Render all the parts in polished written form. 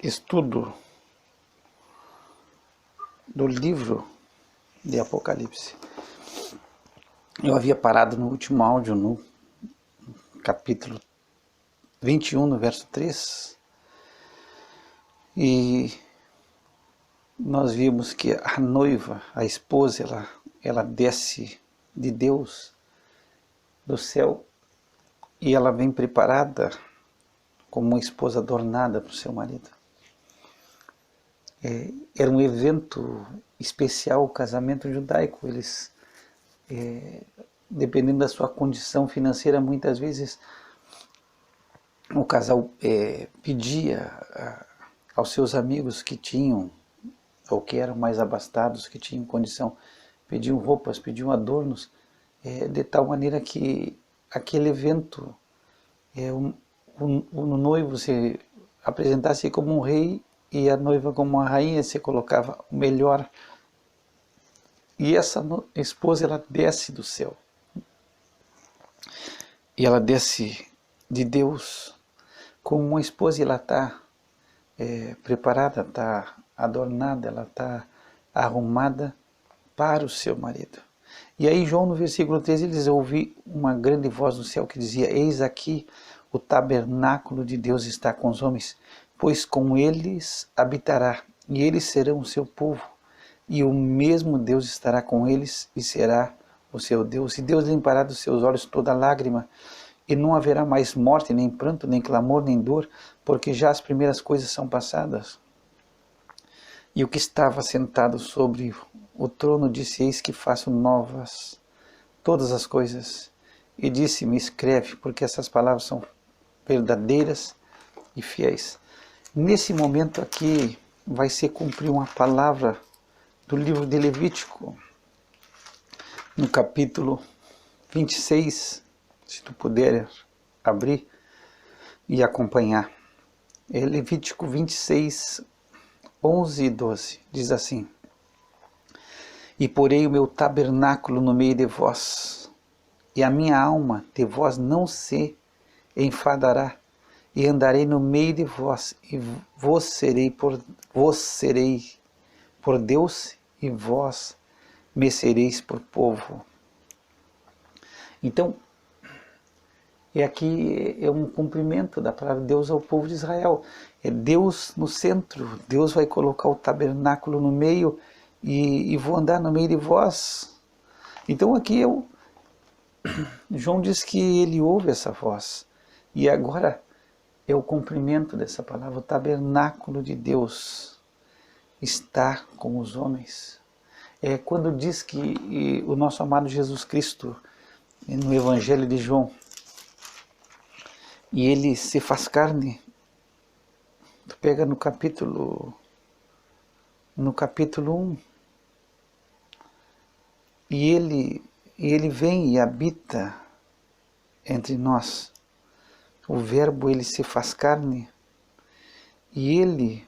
estudo do livro de Apocalipse. Eu havia parado no último áudio, no capítulo 21, no verso 3, e nós vimos que a noiva, a esposa, ela desce de Deus, do céu, e ela vem preparada como uma esposa adornada para o seu marido. Era um evento especial, o casamento judaico. Eles, dependendo da sua condição financeira, muitas vezes o casal pedia aos seus amigos que tinham, ou que eram mais abastados, que tinham condição, pediam roupas, pediam adornos, de tal maneira que aquele evento, o noivo se apresentasse como um rei e a noiva como uma rainha, se colocava o melhor. E essa esposa, ela desce do céu. E ela desce de Deus como uma esposa, e ela está preparada, está adornada, ela está arrumada para o seu marido. E aí João, no versículo 13, ele diz: eu ouvi uma grande voz do céu que dizia: eis aqui o tabernáculo de Deus está com os homens, pois com eles habitará, e eles serão o seu povo, e o mesmo Deus estará com eles e será o seu Deus. E Deus limpará dos seus olhos toda lágrima, e não haverá mais morte, nem pranto, nem clamor, nem dor, porque já as primeiras coisas são passadas. E o que estava sentado sobre o trono disse: eis que faço novas todas as coisas. E disse-me: escreve, porque essas palavras são verdadeiras e fiéis. Nesse momento aqui vai se cumprir uma palavra do livro de Levítico, no capítulo 26, se tu puder abrir e acompanhar. É Levítico 26, 11 e 12, diz assim: e porei o meu tabernáculo no meio de vós, e a minha alma de vós não se enfadará, e andarei no meio de vós, e vos serei por Deus, e vós me sereis por povo. Então, aqui é um cumprimento da palavra de Deus ao povo de Israel. É Deus no centro, Deus vai colocar o tabernáculo no meio, e vou andar no meio de vós. Então aqui João diz que ele ouve essa voz, e agora é o cumprimento dessa palavra. O tabernáculo de Deus está com os homens. Quando diz que o nosso amado Jesus Cristo, no Evangelho de João, e ele se faz carne, tu pega no capítulo 1, e ele vem e habita entre nós. O verbo, ele se faz carne, e ele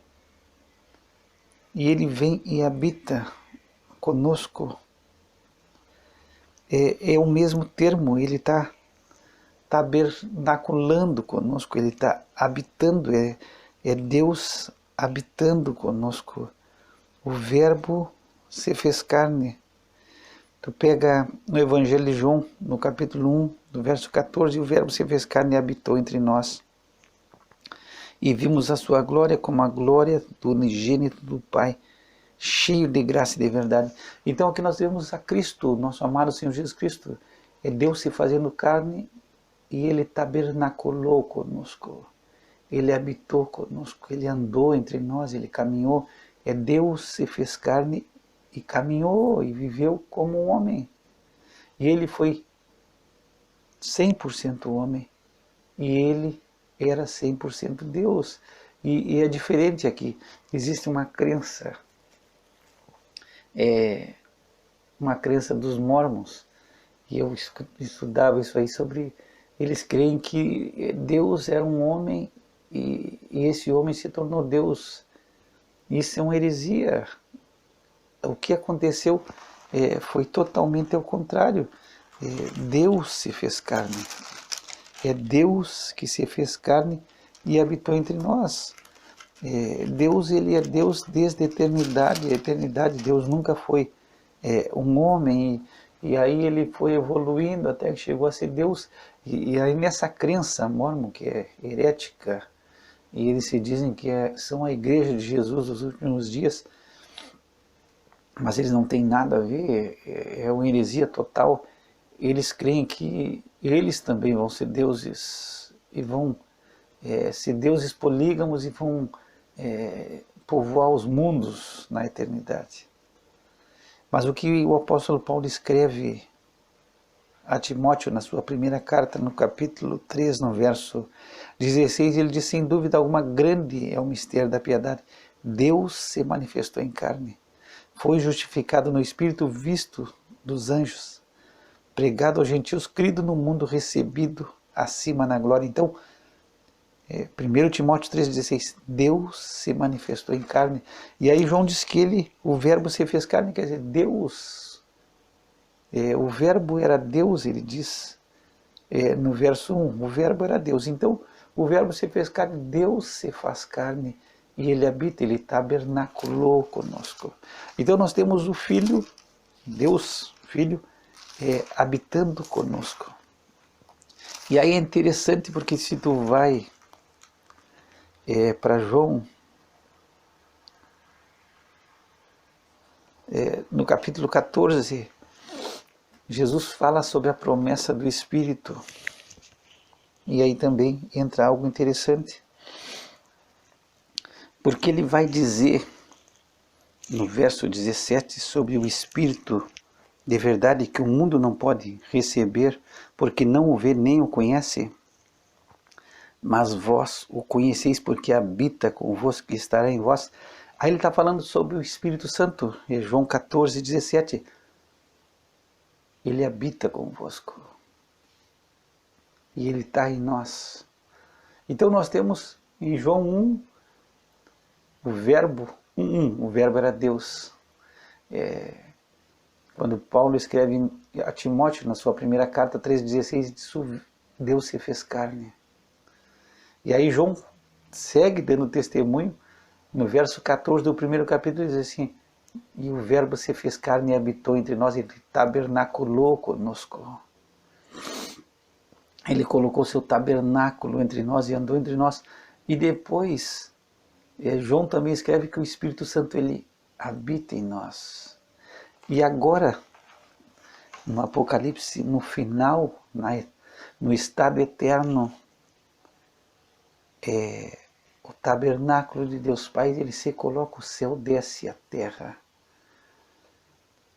vem e habita conosco. É o mesmo termo, ele está tabernaculando conosco, ele está habitando, é Deus habitando conosco. O verbo se fez carne. Tu pega no Evangelho de João, no capítulo 1, do verso 14, o verbo se fez carne e habitou entre nós. E vimos a sua glória como a glória do unigênito do Pai, cheio de graça e de verdade. Então aqui nós vemos a Cristo, nosso amado Senhor Jesus Cristo. É Deus se fazendo carne, e ele tabernaculou conosco. Ele habitou conosco, ele andou entre nós, ele caminhou. É Deus se fez carne e caminhou e viveu como um homem. E ele foi 100% homem, e ele era 100% Deus. E é diferente aqui. Existe uma crença, uma crença dos mormons, e eu estudava isso aí sobre. Eles creem que Deus era um homem, e esse homem se tornou Deus. Isso é uma heresia. O que aconteceu foi totalmente ao contrário. Deus se fez carne. É Deus que se fez carne e habitou entre nós. Deus, ele é Deus desde a eternidade. Deus nunca foi um homem, e aí ele foi evoluindo até que chegou a ser Deus. E aí nessa crença mormon, que é herética, e eles se dizem que são a igreja de Jesus dos últimos dias, mas eles não têm nada a ver, é uma heresia total. Eles creem que eles também vão ser deuses, e vão ser deuses polígamos, e vão povoar os mundos na eternidade. Mas o que o apóstolo Paulo escreve a Timóteo na sua primeira carta, no capítulo 3, no verso 16, ele diz: sem dúvida alguma, grande é o mistério da piedade. Deus se manifestou em carne, foi justificado no Espírito, visto dos anjos, pregado aos gentios, crido no mundo, recebido acima na glória. Então, 1 Timóteo 3,16, Deus se manifestou em carne. E aí João diz que o verbo se fez carne, quer dizer, Deus, o verbo era Deus, ele diz no verso 1, o verbo era Deus. Então, o verbo se fez carne, Deus se faz carne, e ele habita, ele tabernaculou conosco. Então nós temos o Filho, Deus, Filho, habitando conosco. E aí é interessante porque se tu vai para João, no capítulo 14, Jesus fala sobre a promessa do Espírito. E aí também entra algo interessante, porque ele vai dizer no verso 17 sobre o Espírito de verdade que o mundo não pode receber, porque não o vê nem o conhece, mas vós o conheceis porque habita convosco e estará em vós. Aí ele está falando sobre o Espírito Santo, João 14, 17. Ele habita convosco e ele está em nós. Então nós temos em João 1, o verbo, o verbo era Deus. Quando Paulo escreve a Timóteo na sua primeira carta 3,16, diz: Deus se fez carne. E aí João segue dando testemunho, no verso 14 do primeiro capítulo, diz assim: e o verbo se fez carne e habitou entre nós, ele tabernaculou conosco. Ele colocou seu tabernáculo entre nós e andou entre nós. E depois, João também escreve que o Espírito Santo, ele habita em nós. E agora, no Apocalipse, no final, no estado eterno, o tabernáculo de Deus Pai, ele se coloca, o céu desce à terra.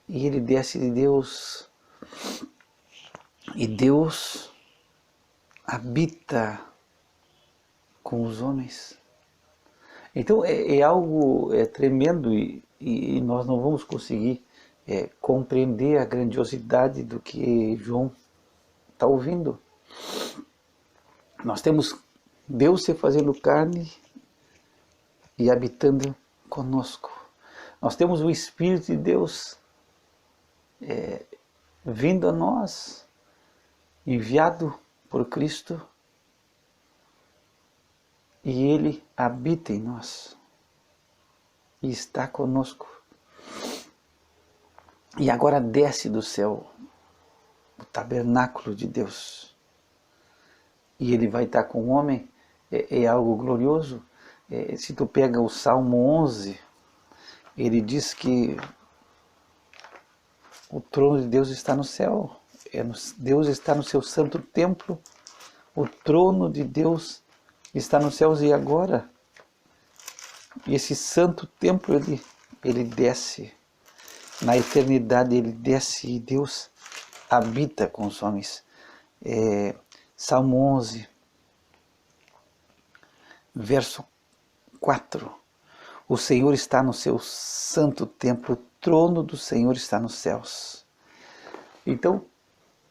E ele desce de Deus, e Deus habita com os homens. Então é algo tremendo, e nós não vamos conseguir compreender a grandiosidade do que João está ouvindo. Nós temos Deus se fazendo carne e habitando conosco. Nós temos o Espírito de Deus vindo a nós, enviado por Cristo, e ele habita em nós e está conosco. E agora desce do céu o tabernáculo de Deus, e ele vai estar com o homem. É algo glorioso. Se tu pega o Salmo 11, ele diz que o trono de Deus está no céu, Deus está no seu santo templo, o trono de Deus está nos céus. E agora, esse santo templo, ele desce, na eternidade ele desce, e Deus habita com os homens. Salmo 11, verso 4, o Senhor está no seu santo templo, o trono do Senhor está nos céus. Então,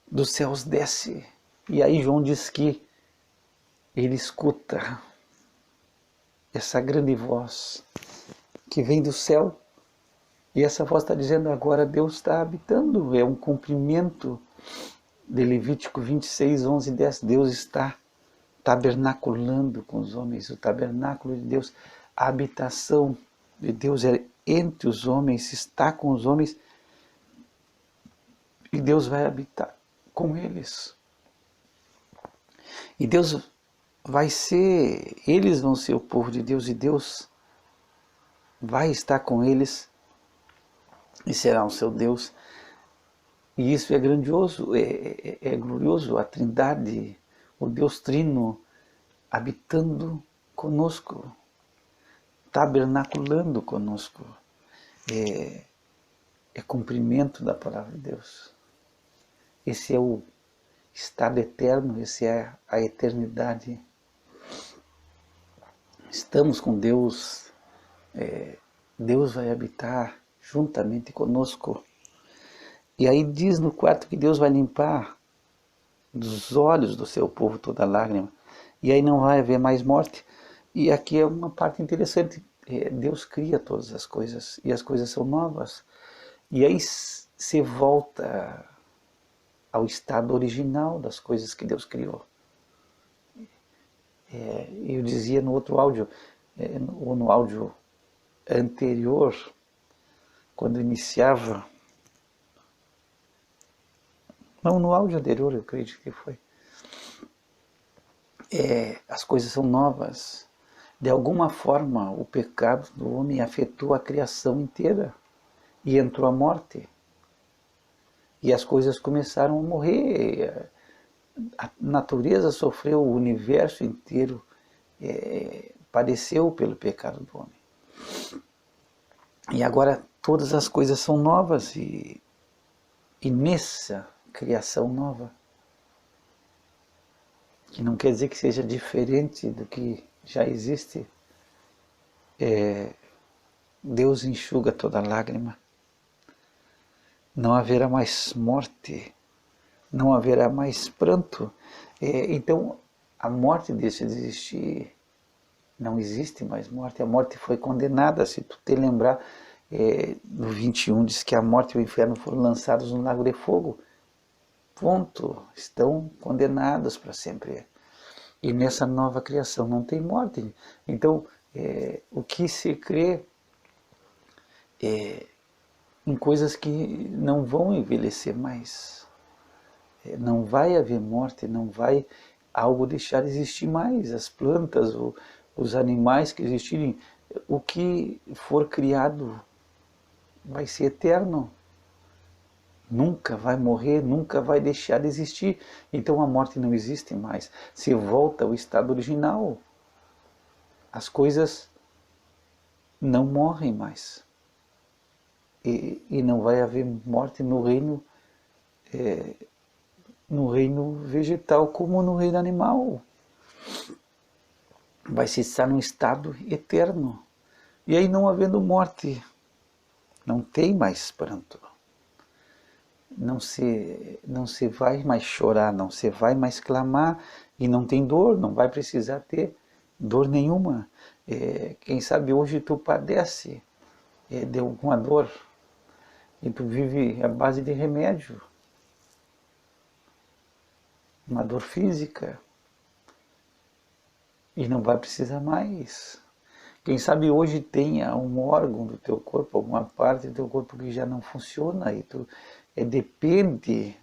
dos céus desce, e aí João diz que ele escuta essa grande voz que vem do céu, e essa voz está dizendo: agora Deus está habitando. É um cumprimento de Levítico 26, 11 e 10. Deus está tabernaculando com os homens, o tabernáculo de Deus A habitação de Deus é entre os homens, está com os homens, e Deus vai habitar com eles. E Deus vai ser, eles vão ser o povo de Deus, e Deus vai estar com eles e será o seu Deus. E isso é grandioso, é glorioso, a Trindade, o Deus Trino habitando conosco, tabernaculando conosco. É cumprimento da palavra de Deus. Esse é o estado eterno, esse é a eternidade. Estamos com Deus, Deus vai habitar juntamente conosco. E aí diz no quarto que Deus vai limpar dos olhos do seu povo toda lágrima. E aí não vai haver mais morte. E aqui é uma parte interessante. Deus cria todas as coisas e as coisas são novas. E aí se volta ao estado original das coisas que Deus criou. Eu dizia no outro áudio, ou no áudio anterior, quando iniciava, não, no áudio anterior eu acredito que foi, as coisas são novas. De alguma forma o pecado do homem afetou a criação inteira e entrou a morte. E as coisas começaram a morrer, a natureza sofreu, o universo inteiro padeceu pelo pecado do homem. E agora todas as coisas são novas e nessa criação nova, que não quer dizer que seja diferente do que já existe, Deus enxuga toda lágrima. Não haverá mais morte, não haverá mais pranto. Então a morte deixa de existir, não existe mais morte. A morte foi condenada. Se tu te lembrar, no 21 diz que a morte e o inferno foram lançados no lago de fogo. Ponto, estão condenados para sempre. E nessa nova criação não tem morte. Então, o que se crê em coisas que não vão envelhecer mais. Não vai haver morte, não vai algo deixar de existir mais. As plantas, os animais que existirem, o que for criado vai ser eterno. Nunca vai morrer, nunca vai deixar de existir. Então a morte não existe mais. Se volta ao estado original. As coisas não morrem mais. E não vai haver morte no reino vegetal como no reino animal. Vai se estar num estado eterno. E aí, não havendo morte, não tem mais pranto. Não se vai mais chorar, não se vai mais clamar, e não tem dor, não vai precisar ter dor nenhuma. Quem sabe hoje tu padece de alguma dor, e tu vive à base de remédio, uma dor física, e não vai precisar mais. Quem sabe hoje tenha um órgão do teu corpo, alguma parte do teu corpo que já não funciona, e tu depende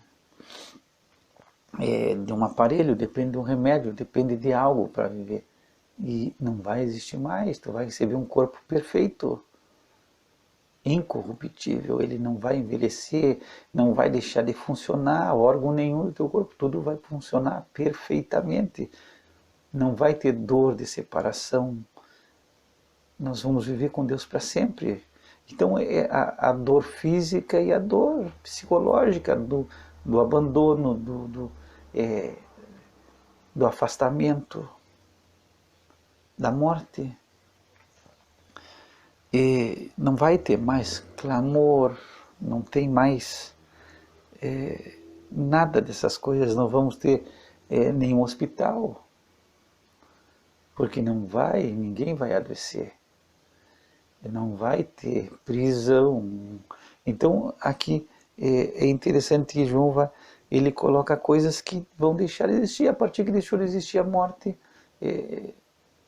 de um aparelho, depende de um remédio, depende de algo para viver. E não vai existir mais, tu vai receber um corpo perfeito, incorruptível, ele não vai envelhecer, não vai deixar de funcionar, órgão nenhum do teu corpo, tudo vai funcionar perfeitamente. Não vai ter dor de separação, nós vamos viver com Deus para sempre. Então a dor física e a dor psicológica do abandono, do afastamento, da morte. E não vai ter mais clamor, não tem mais nada dessas coisas, não vamos ter nenhum hospital, porque ninguém vai adoecer. Não vai ter prisão. Então aqui é interessante que João ele coloca coisas que vão deixar de existir. A partir que deixou de existir a morte,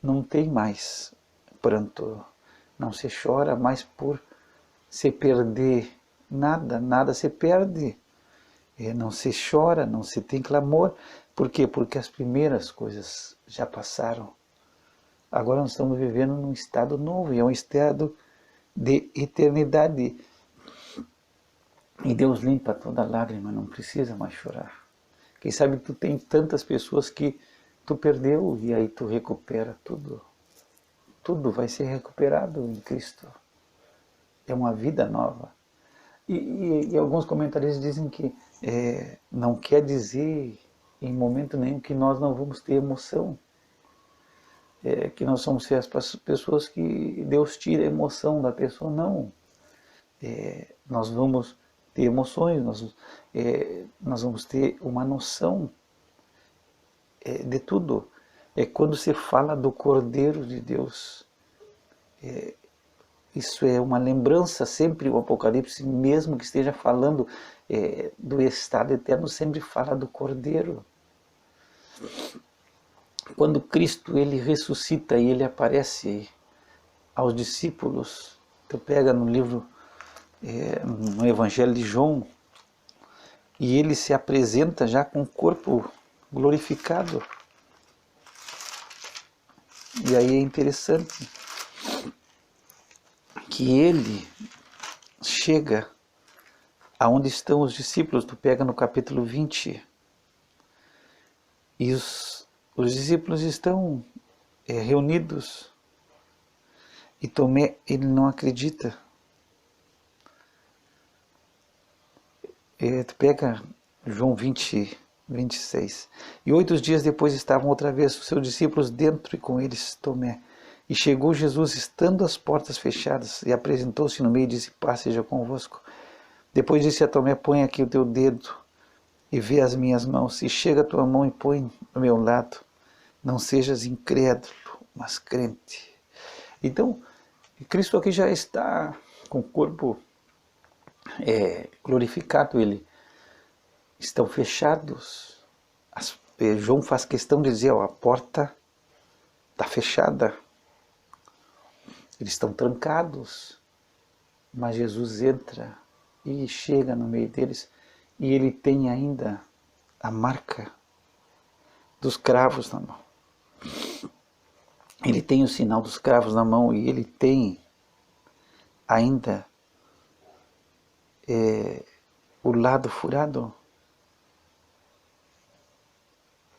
não tem mais pranto, não se chora mais por se perder nada, nada se perde. Não se chora, não se tem clamor. Por quê? Porque as primeiras coisas já passaram. Agora nós estamos vivendo num estado novo, e é um estado de eternidade. E Deus limpa toda lágrima, não precisa mais chorar. Quem sabe tu tem tantas pessoas que tu perdeu e aí tu recupera tudo. Tudo vai ser recuperado em Cristo. É uma vida nova. E alguns comentaristas dizem que não quer dizer em momento nenhum que nós não vamos ter emoção. Que nós somos as pessoas que Deus tira a emoção da pessoa, não. Nós vamos ter emoções, nós vamos ter uma noção de tudo. Quando se fala do Cordeiro de Deus, isso é uma lembrança, sempre o Apocalipse, mesmo que esteja falando do estado eterno, sempre fala do Cordeiro. Quando Cristo ele ressuscita e ele aparece aos discípulos, tu pega no livro, no Evangelho de João, e ele se apresenta já com o corpo glorificado. E aí é interessante que ele chega aonde estão os discípulos. Tu pega no capítulo 20, e os discípulos estão reunidos, e Tomé, ele não acredita. Tu pega João 20, 26. E 8 dias depois estavam outra vez os seus discípulos dentro, e com eles Tomé. E chegou Jesus, estando as portas fechadas, e apresentou-se no meio e disse: paz seja convosco. Depois disse a Tomé: põe aqui o teu dedo e vê as minhas mãos, e chega a tua mão e põe ao meu lado. Não sejas incrédulo, mas crente. Então, Cristo aqui já está com o corpo glorificado. Ele estão fechados. João faz questão de dizer: a porta está fechada. Eles estão trancados. Mas Jesus entra e chega no meio deles, e ele tem ainda a marca dos cravos na mão. Ele tem o sinal dos cravos na mão, e ele tem ainda o lado furado.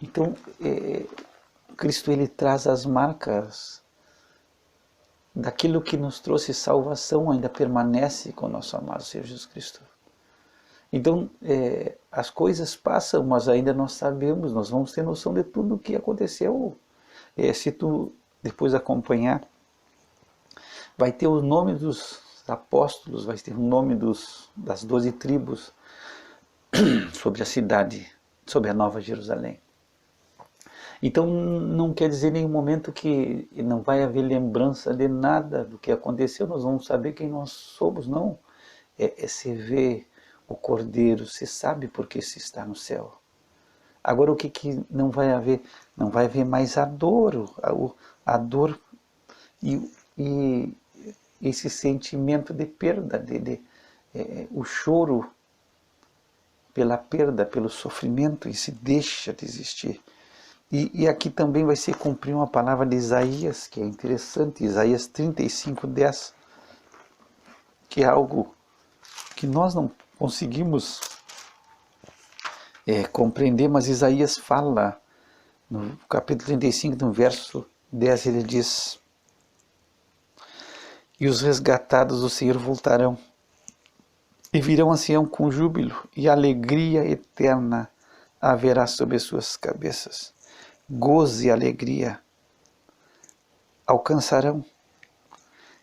Então, Cristo ele traz as marcas daquilo que nos trouxe salvação, ainda permanece com o nosso amado Senhor Jesus Cristo. Então, as coisas passam, mas ainda nós sabemos, nós vamos ter noção de tudo o que aconteceu. Se tu depois acompanhar, vai ter o nome dos apóstolos, vai ter o nome das 12 tribos sobre a cidade, sobre a Nova Jerusalém. Então não quer dizer em nenhum momento que não vai haver lembrança de nada do que aconteceu, nós vamos saber quem nós somos, não. Se vê o Cordeiro, se sabe porque se está no céu. Agora o que não vai haver? Não vai haver mais a dor e esse sentimento de perda, o choro pela perda, pelo sofrimento, e se deixa de existir. E aqui também vai se cumprir uma palavra de Isaías, que é interessante, Isaías 35:10, que é algo que nós não conseguimos compreender, mas Isaías fala, no capítulo 35, no verso 10, ele diz: e os resgatados do Senhor voltarão, e virão a Sião com júbilo, e alegria eterna haverá sobre suas cabeças. Gozo e alegria alcançarão,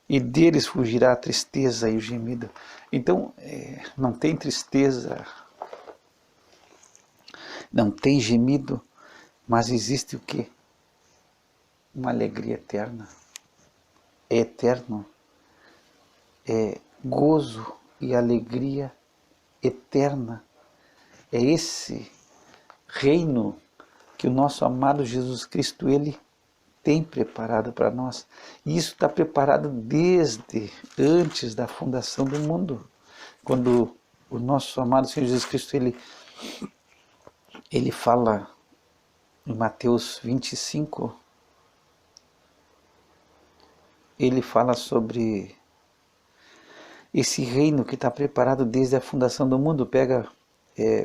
e deles fugirá a tristeza e o gemido. Então, não tem tristeza, não tem gemido, mas existe o quê? Uma alegria eterna. É eterno. É gozo e alegria eterna. É esse reino que o nosso amado Jesus Cristo, ele tem preparado para nós. E isso está preparado desde antes da fundação do mundo. Quando o nosso amado Senhor Jesus Cristo, ele fala em Mateus 25, ele fala sobre esse reino que está preparado desde a fundação do mundo. Pega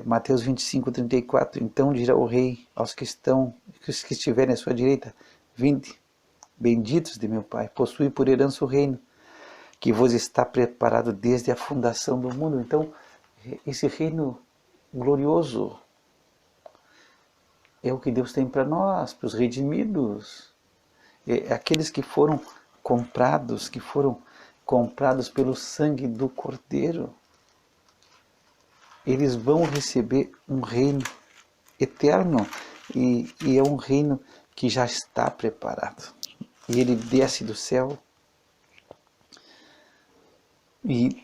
Mateus 25, 34. Então dirá o rei aos que estiverem à sua direita: vinde, benditos de meu Pai, possui por herança o reino que vos está preparado desde a fundação do mundo. Então, esse reino glorioso é o que Deus tem para nós, para os redimidos, aqueles que foram comprados pelo sangue do Cordeiro. Eles vão receber um reino eterno, e é um reino que já está preparado. E ele desce do céu, e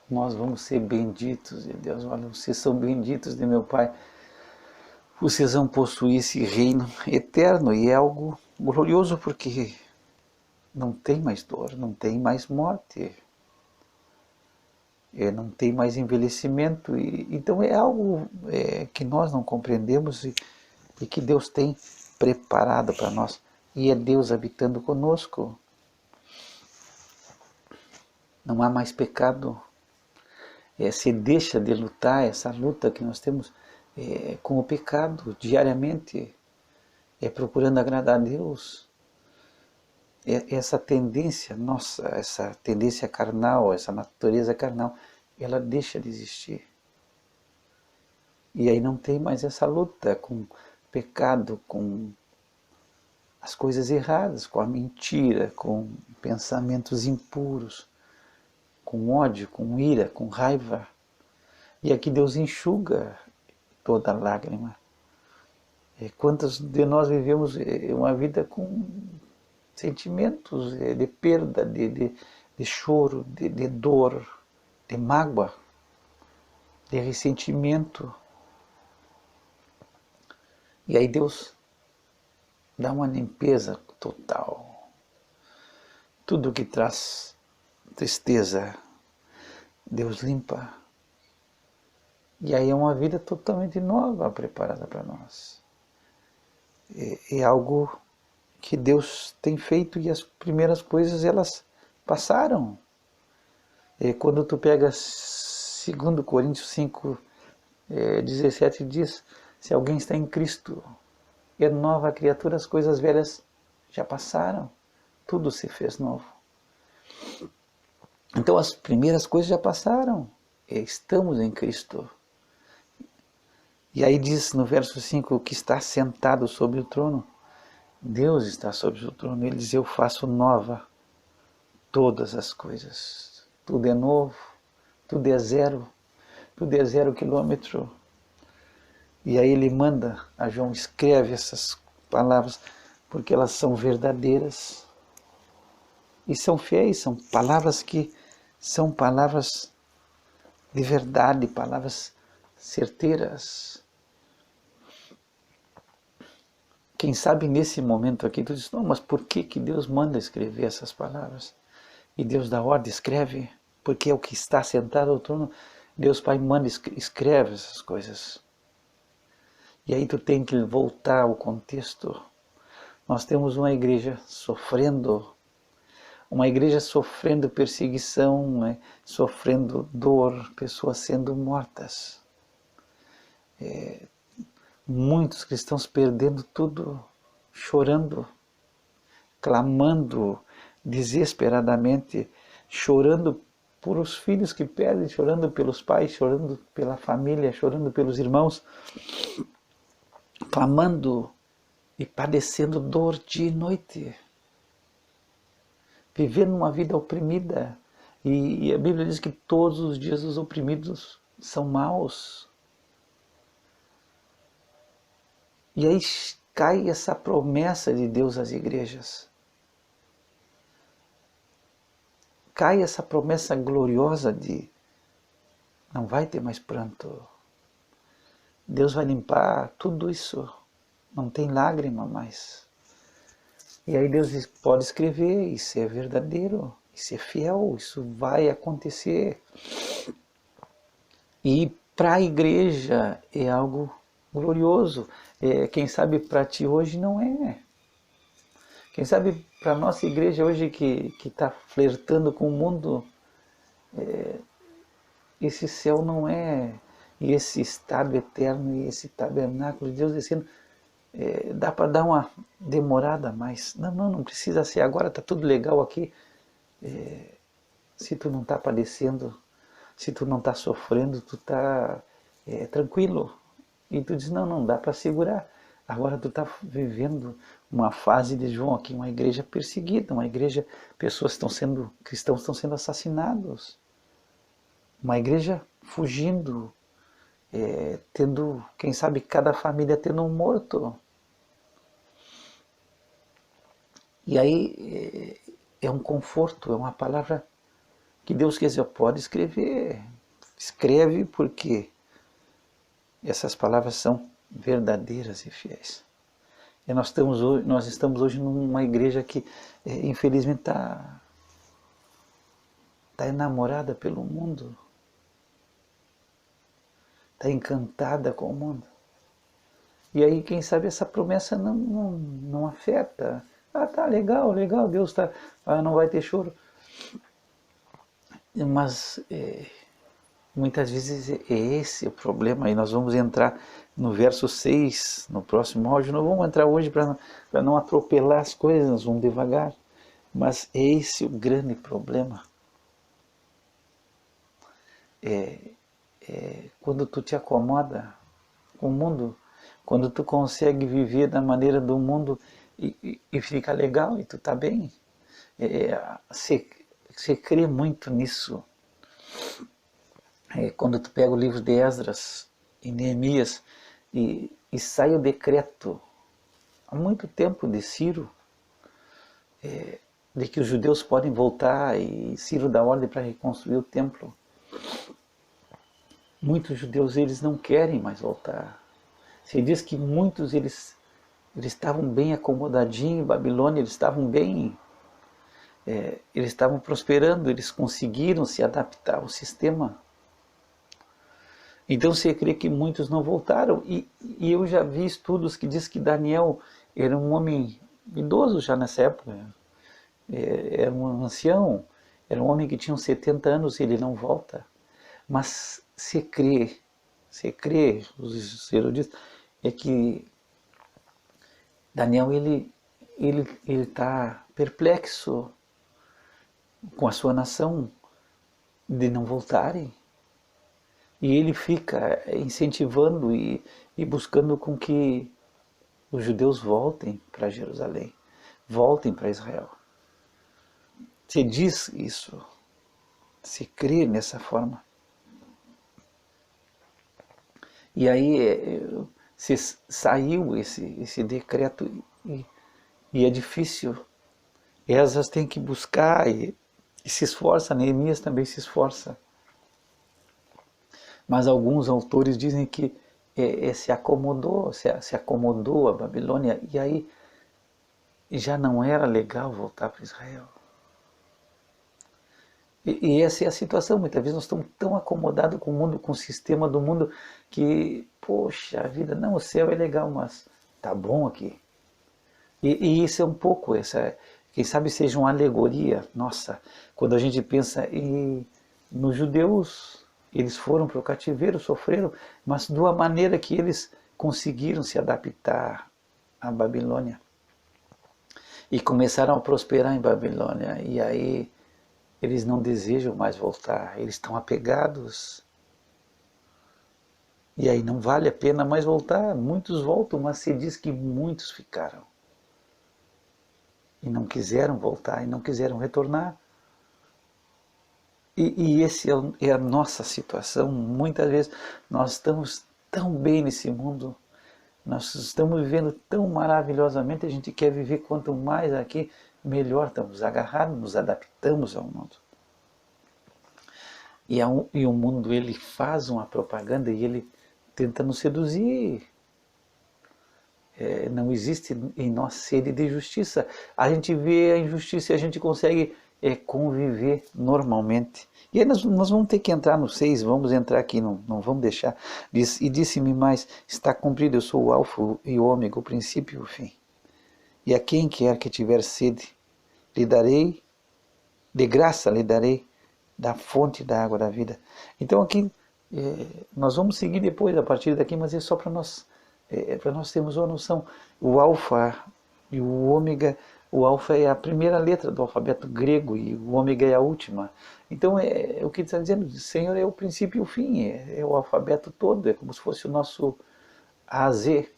nós vamos ser benditos de Deus. Olha, vocês são benditos de meu Pai. Vocês vão possuir esse reino eterno, e é algo glorioso, porque não tem mais dor, não tem mais morte, não tem mais envelhecimento. Então é algo que nós não compreendemos, e que Deus tem preparado para nós. E é Deus habitando conosco. Não há mais pecado. Se deixa de lutar, essa luta que nós temos com o pecado diariamente, procurando agradar a Deus. Essa tendência nossa, essa tendência carnal, essa natureza carnal, ela deixa de existir. E aí não tem mais essa luta com pecado, com as coisas erradas, com a mentira, com pensamentos impuros, com ódio, com ira, com raiva. E aqui Deus enxuga toda lágrima. Quantos de nós vivemos uma vida com sentimentos de perda, de choro, de dor, de mágoa, de ressentimento. E aí Deus dá uma limpeza total. Tudo que traz tristeza, Deus limpa. E aí é uma vida totalmente nova preparada para nós. É algo que Deus tem feito, e as primeiras coisas elas passaram. Quando tu pegas 2 Coríntios 5, 17, diz: se alguém está em Cristo, é nova criatura, as coisas velhas já passaram, tudo se fez novo. Então as primeiras coisas já passaram, estamos em Cristo. E aí diz no verso 5 que está sentado sobre o trono. Deus está sobre o trono. Ele diz: eu faço nova todas as coisas. Tudo é novo, tudo é zero quilômetro. E aí ele manda a João: escreve essas palavras, porque elas são verdadeiras e são fiéis, são palavras de verdade, palavras certeiras. Quem sabe nesse momento aqui tu diz: não, mas por que Deus manda escrever essas palavras? E Deus dá ordem: escreve, porque é o que está sentado ao trono. Deus Pai manda, escreve essas coisas. E aí tu tem que voltar ao contexto. Nós temos uma igreja sofrendo perseguição, sofrendo dor, pessoas sendo mortas. Muitos cristãos perdendo tudo, chorando, clamando desesperadamente, chorando por os filhos que perdem, chorando pelos pais, chorando pela família, chorando pelos irmãos, clamando e padecendo dor dia e noite, vivendo uma vida oprimida. E a Bíblia diz que todos os dias os oprimidos são maus. E aí cai essa promessa de Deus às igrejas. Cai essa promessa gloriosa de não vai ter mais pranto. Deus vai limpar tudo isso. Não tem lágrima mais. E aí Deus pode escrever, isso é verdadeiro, isso é fiel, isso vai acontecer. E para a igreja é algo glorioso. Quem sabe para ti hoje não é. Quem sabe para a nossa igreja hoje que está flertando com o mundo, esse céu não é, e esse estado eterno, e esse tabernáculo de Deus descendo, dá para dar uma demorada mais. Não precisa ser agora, está tudo legal aqui. Se tu não está padecendo, se tu não está sofrendo, tu está tranquilo. E tu diz, não dá para segurar. Agora tu está vivendo uma fase de João aqui, uma igreja perseguida, uma igreja, pessoas estão sendo, cristãos estão sendo assassinados. Uma igreja fugindo, tendo, quem sabe, cada família tendo um morto. E aí é um conforto, é uma palavra que Deus quer dizer, pode escrever. Escreve porque essas palavras são verdadeiras e fiéis. E nós estamos hoje numa igreja que, infelizmente, está enamorada pelo mundo, está encantada com o mundo. E aí, quem sabe, essa promessa não afeta. Ah, tá, legal, Deus está, não vai ter choro. Mas muitas vezes é esse o problema, e nós vamos entrar no verso 6, no próximo áudio. Não vamos entrar hoje para não atropelar as coisas, nós vamos devagar. Mas é esse o grande problema. Quando tu te acomoda com o mundo, quando tu consegue viver da maneira do mundo e fica legal e tu tá bem, você crê muito nisso. Quando tu pega o livro de Esdras e Neemias e sai o decreto há muito tempo de Ciro, de que os judeus podem voltar, e Ciro dá ordem para reconstruir o templo. Muitos judeus eles não querem mais voltar. Se diz que muitos eles estavam bem acomodadinhos em Babilônia, eles estavam bem, eles estavam prosperando, eles conseguiram se adaptar ao sistema. Então você crê que muitos não voltaram, e eu já vi estudos que diz que Daniel era um homem idoso já nessa época, era um ancião, era um homem que tinha uns 70 anos e ele não volta. Mas você crê, os eruditos, é que Daniel ele está perplexo com a sua nação de não voltarem. E ele fica incentivando e buscando com que os judeus voltem para Jerusalém, voltem para Israel. Você diz isso, se crê nessa forma. E aí saiu esse decreto e é difícil. Esdras tem que buscar e se esforça, Neemias também se esforça. Mas alguns autores dizem que se acomodou a Babilônia, e aí já não era legal voltar para Israel. E essa é a situação, muitas vezes nós estamos tão acomodados com o mundo, com o sistema do mundo, que, poxa a vida, não, o céu é legal, mas tá bom aqui. E isso é um pouco, quem sabe seja uma alegoria, nossa, quando a gente pensa nos judeus, eles foram para o cativeiro, sofreram, mas de uma maneira que eles conseguiram se adaptar à Babilônia. E começaram a prosperar em Babilônia, e aí eles não desejam mais voltar, eles estão apegados. E aí não vale a pena mais voltar, muitos voltam, mas se diz que muitos ficaram. E não quiseram voltar, e não quiseram retornar. E esse é a nossa situação. Muitas vezes nós estamos tão bem nesse mundo, nós estamos vivendo tão maravilhosamente, a gente quer viver quanto mais aqui, melhor, estamos agarrados, nos adaptamos ao mundo. E o mundo ele faz uma propaganda e ele tenta nos seduzir. não existe em nós sede de justiça. A gente vê a injustiça e a gente consegue conviver normalmente. E aí nós vamos ter que entrar no 6, vamos entrar aqui, não vamos deixar. E disse-me mais, está cumprido, eu sou o alfa e o ômega, o princípio e o fim. E a quem quer que tiver sede, lhe darei, de graça lhe darei, da fonte da água da vida. Então aqui, nós vamos seguir depois, a partir daqui, mas é só para nós termos uma noção. O alfa e o ômega, o alfa é a primeira letra do alfabeto grego e o ômega é a última. Então o que está dizendo, Senhor é o princípio e o fim, é o alfabeto todo, é como se fosse o nosso A a Z.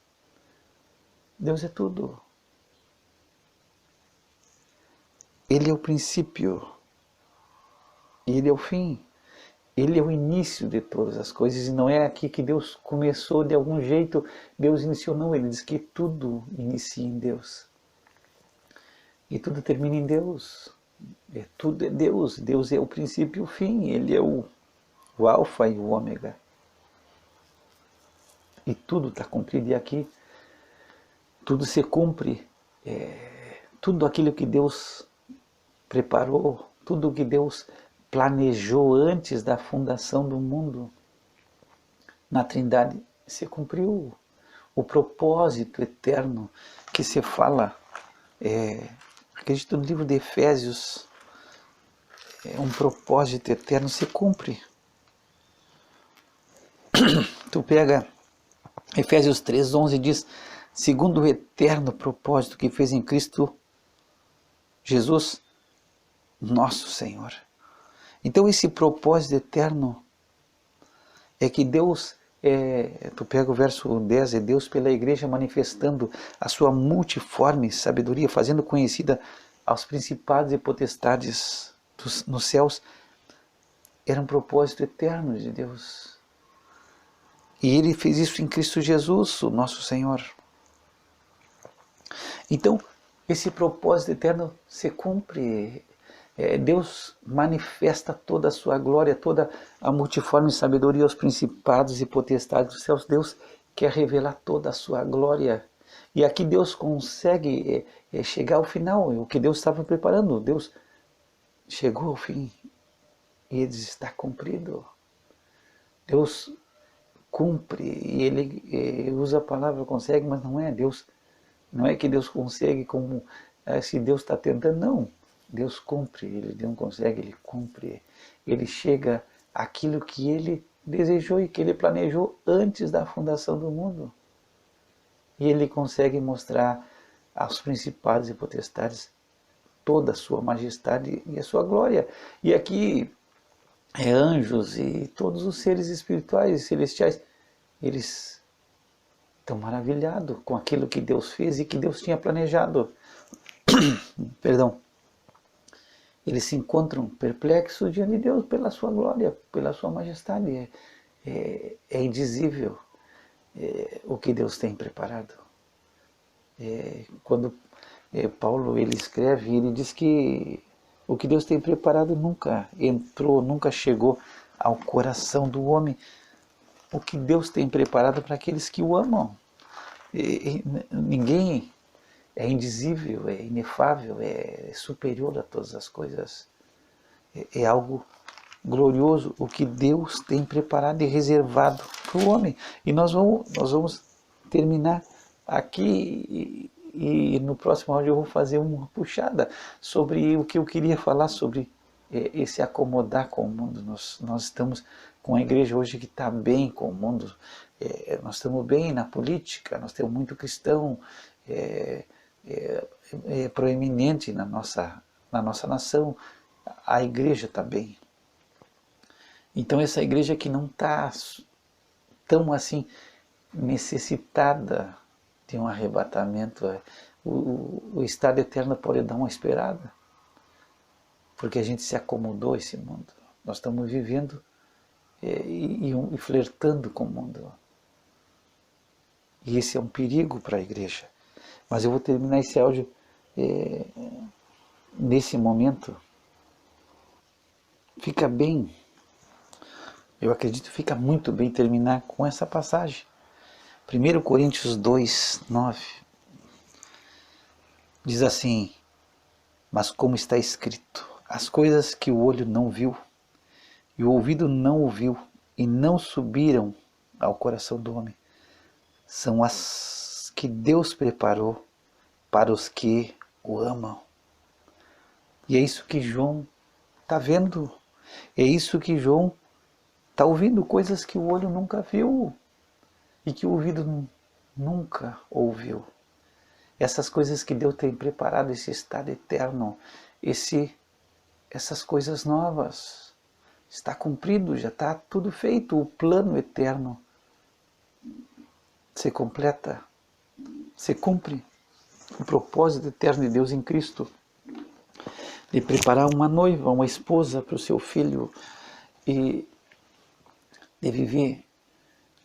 Deus é tudo. Ele é o princípio, ele é o fim, ele é o início de todas as coisas, e não é aqui que Deus começou de algum jeito, Deus iniciou, não, ele diz que tudo inicia em Deus, e tudo termina em Deus, tudo é Deus, Deus é o princípio e o fim, ele é o alfa e o ômega, e tudo está cumprido, e aqui tudo se cumpre, tudo aquilo que Deus preparou, tudo que Deus planejou antes da fundação do mundo, na Trindade se cumpriu. O propósito eterno que se fala, acredito no livro de Efésios, um propósito eterno se cumpre. Tu pega Efésios 3:11 diz, segundo o eterno propósito que fez em Cristo Jesus, nosso Senhor. Então esse propósito eterno é que Deus, tu pega o verso 10, é Deus pela igreja manifestando a sua multiforme sabedoria, fazendo conhecida aos principados e potestades nos céus, era um propósito eterno de Deus. E Ele fez isso em Cristo Jesus, o nosso Senhor. Então, esse propósito eterno se cumpre. Deus manifesta toda a sua glória, toda a multiforme sabedoria aos principados e potestades dos céus. Deus quer revelar toda a sua glória. E aqui Deus consegue chegar ao final, o que Deus estava preparando. Deus chegou ao fim e ele está cumprido. Deus cumpre, e ele usa a palavra consegue, mas não é Deus. Não é que Deus consegue como se Deus está tentando, não. Deus cumpre, ele não consegue, ele cumpre. Ele chega àquilo que ele desejou e que ele planejou antes da fundação do mundo. E ele consegue mostrar aos principados e potestades toda a sua majestade e a sua glória. E aqui anjos e todos os seres espirituais e celestiais, eles estão maravilhados com aquilo que Deus fez e que Deus tinha planejado. Perdão. Eles se encontram perplexos diante de Deus pela sua glória, pela sua majestade. É indizível o que Deus tem preparado. Quando Paulo ele escreve, ele diz que o que Deus tem preparado nunca entrou, nunca chegou ao coração do homem. O que Deus tem preparado para aqueles que o amam. Ninguém é indizível, é inefável, é superior a todas as coisas. É algo glorioso o que Deus tem preparado e reservado para o homem. E nós vamos terminar aqui e no próximo áudio eu vou fazer uma puxada sobre o que eu queria falar sobre esse acomodar com o mundo. Nós estamos com a igreja hoje que está bem com o mundo, nós estamos bem na política, nós temos muito cristão proeminente na nossa nação, a igreja está bem. Então essa igreja que não está tão assim necessitada de um arrebatamento, o estado eterno pode dar uma esperada, porque a gente se acomodou a esse mundo. Nós estamos vivendo e flertando com o mundo. E esse é um perigo para a igreja. Mas eu vou terminar esse áudio nesse momento. Fica bem, eu acredito que fica muito bem terminar com essa passagem. 1 Coríntios 2, 9, diz assim: mas como está escrito, as coisas que o olho não viu, e o ouvido não ouviu, e não subiram ao coração do homem, são as que Deus preparou para os que o amam. E é isso que João está vendo, é isso que João está ouvindo, coisas que o olho nunca viu e que o ouvido nunca ouviu. Essas coisas que Deus tem preparado, esse estado eterno, essas coisas novas, está cumprido, já está tudo feito, o plano eterno se completa, se cumpre, o propósito eterno de Deus em Cristo, de preparar uma noiva, uma esposa para o seu filho e de viver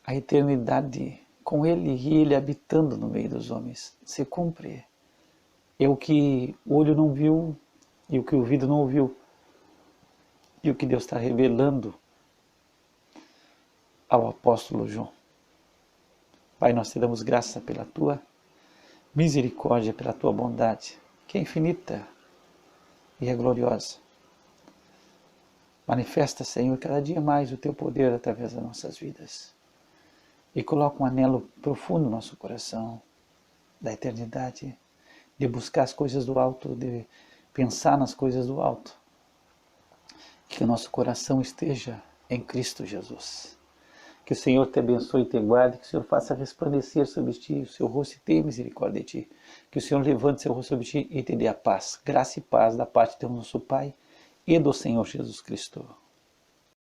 a eternidade com ele e ele habitando no meio dos homens. Se cumpre. É o que o olho não viu e o que o ouvido não ouviu. E o que Deus está revelando ao apóstolo João. Pai, nós te damos graça pela tua misericórdia, pela tua bondade, que é infinita e é gloriosa. Manifesta, Senhor, cada dia mais o teu poder através das nossas vidas. E coloca um anelo profundo no nosso coração, da eternidade, de buscar as coisas do alto, de pensar nas coisas do alto. Que o nosso coração esteja em Cristo Jesus. Que o Senhor te abençoe e te guarde, que o Senhor faça resplandecer sobre ti o seu rosto e tenha misericórdia de ti. Que o Senhor levante seu rosto sobre ti e te dê a paz, graça e paz da parte de Deus nosso Pai e do Senhor Jesus Cristo.